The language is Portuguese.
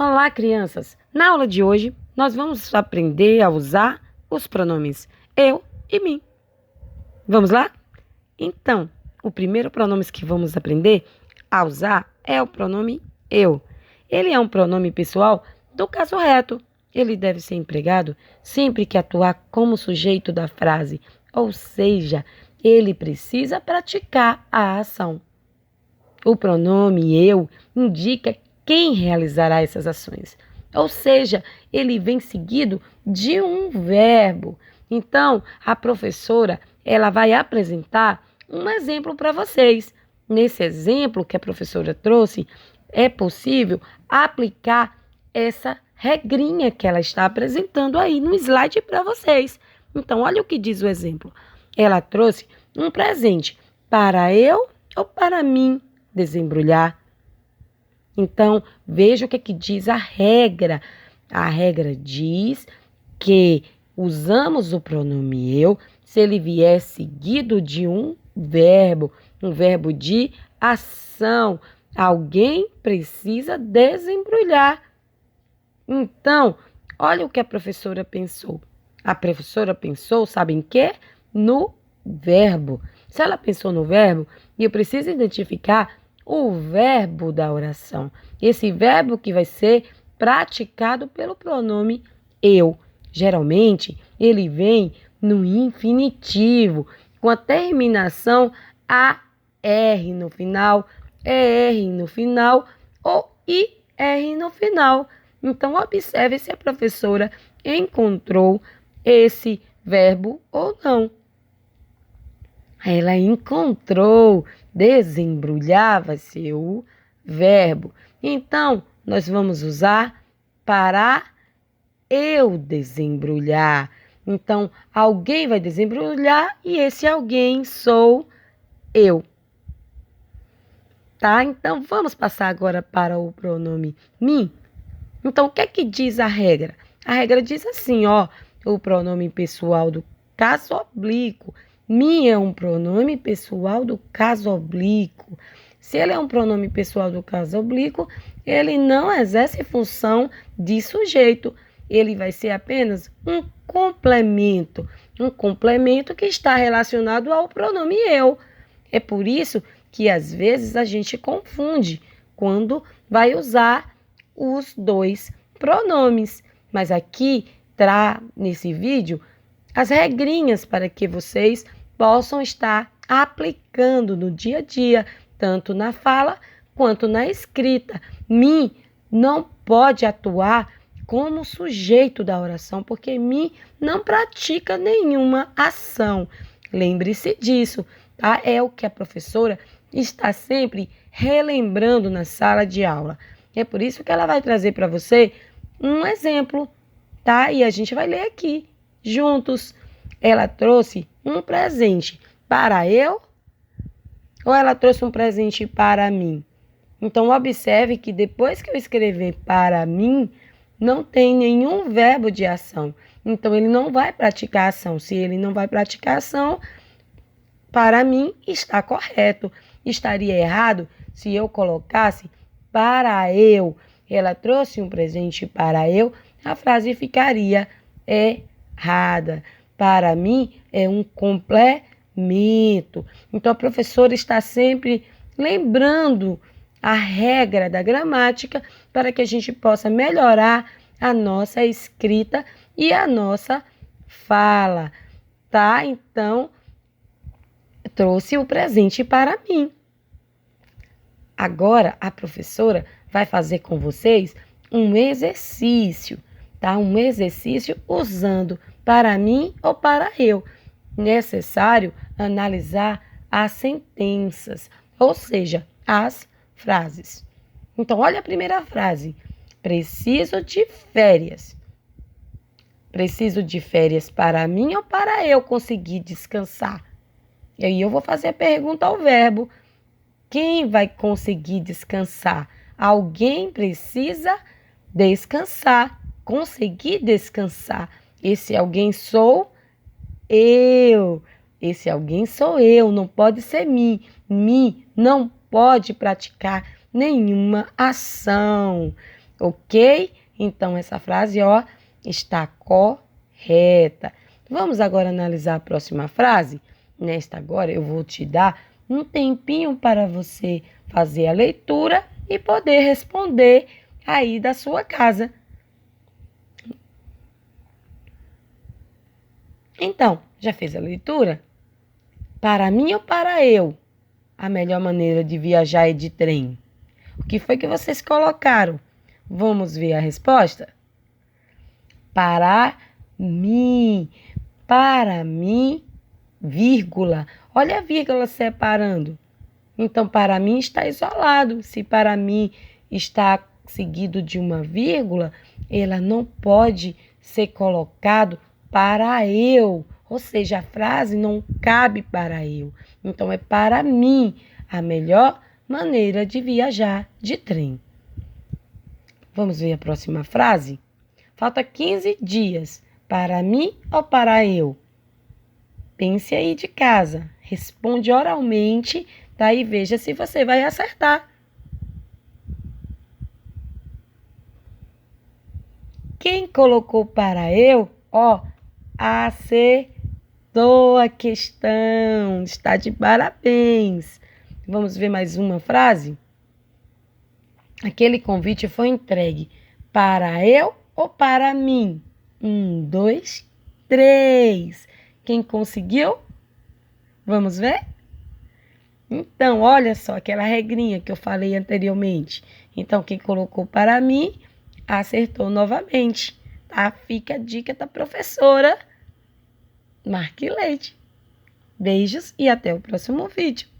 Olá, crianças! Na aula de hoje, nós vamos aprender a usar os pronomes eu e mim. Vamos lá? Então, o primeiro pronome que vamos aprender a usar é o pronome eu. Ele é um pronome pessoal do caso reto. Ele deve ser empregado sempre que atuar como sujeito da frase, ou seja, ele precisa praticar a ação. O pronome eu indica quem realizará essas ações, ou seja, ele vem seguido de um verbo. Então, a professora, ela vai apresentar um exemplo para vocês. Nesse exemplo que a professora trouxe, é possível aplicar essa regrinha que ela está apresentando aí no slide para vocês. Então, olha o que diz o exemplo. Ela trouxe um presente para eu ou para mim desembrulhar. Então, veja o que diz a regra. A regra diz que usamos o pronome eu se ele vier seguido de um verbo de ação. Alguém precisa desembrulhar. Então, olha o que a professora pensou. A professora pensou, sabe em quê? No verbo. Se ela pensou no verbo, eu preciso identificar o verbo da oração. Esse verbo que vai ser praticado pelo pronome eu. Geralmente, ele vem no infinitivo, com a terminação AR no final, ER no final ou IR no final. Então, observe se a professora encontrou esse verbo ou não. Ela encontrou, desembrulhar vai ser o verbo. Então, nós vamos usar para eu desembrulhar. Então, alguém vai desembrulhar e esse alguém sou eu. Tá? Então, vamos passar agora para o pronome mim. Então, o que é que diz a regra? A regra diz assim, ó, o pronome pessoal do caso oblíquo. Mim é um pronome pessoal do caso oblíquo. Se ele é um pronome pessoal do caso oblíquo, ele não exerce função de sujeito. Ele vai ser apenas um complemento que está relacionado ao pronome eu. É por isso que às vezes a gente confunde quando vai usar os dois pronomes. Mas aqui, nesse vídeo, as regrinhas para que vocês possam estar aplicando no dia a dia, tanto na fala quanto na escrita. Mim não pode atuar como sujeito da oração, porque mim não pratica nenhuma ação. Lembre-se disso, tá? É o que a professora está sempre relembrando na sala de aula. É por isso que ela vai trazer para você um exemplo, tá? E a gente vai ler aqui juntos. Ela trouxe um presente para eu ou ela trouxe um presente para mim? Então, observe que depois que eu escrever para mim, não tem nenhum verbo de ação. Então, ele não vai praticar ação. Se ele não vai praticar ação, para mim está correto. Estaria errado se eu colocasse para eu. Ela trouxe um presente para eu, a frase ficaria errada. Para mim é um complemento. Então, a professora está sempre lembrando a regra da gramática para que a gente possa melhorar a nossa escrita e a nossa fala, tá? Então, trouxe o presente para mim. Agora, a professora vai fazer com vocês um exercício, tá? Um exercício usando para mim ou para eu. Necessário analisar as sentenças, ou seja, as frases. Então, olha a primeira frase. Preciso de férias. Preciso de férias para mim ou para eu conseguir descansar? E aí eu vou fazer a pergunta ao verbo. Quem vai conseguir descansar? Alguém precisa descansar, conseguir descansar. Esse alguém sou eu. Esse alguém sou eu, não pode ser mim. Mim não pode praticar nenhuma ação. Ok? Então, essa frase, ó, está correta. Vamos agora analisar a próxima frase? Nesta agora, eu vou te dar um tempinho para você fazer a leitura e poder responder aí da sua casa. Então, já fez a leitura? Para mim ou para eu? A melhor maneira de viajar é de trem. O que foi que vocês colocaram? Vamos ver a resposta? Para mim. Para mim, vírgula. Olha a vírgula separando. Então, para mim está isolado. Se para mim está seguido de uma vírgula, ela não pode ser colocado para eu. Ou seja, a frase não cabe para eu. Então, é para mim a melhor maneira de viajar de trem. Vamos ver a próxima frase? Falta 15 dias. Para mim ou para eu? Pense aí de casa. Responde oralmente, tá? E veja se você vai acertar. Quem colocou para eu, ó, acertou a questão. Está de parabéns. Vamos ver mais uma frase? Aquele convite foi entregue para eu ou para mim? 1, 2, 3. Quem conseguiu? Vamos ver? Então, olha só aquela regrinha que eu falei anteriormente. Então, quem colocou para mim, acertou novamente. Tá? Fica a dica da professora Marque Leite. Beijos e até o próximo vídeo.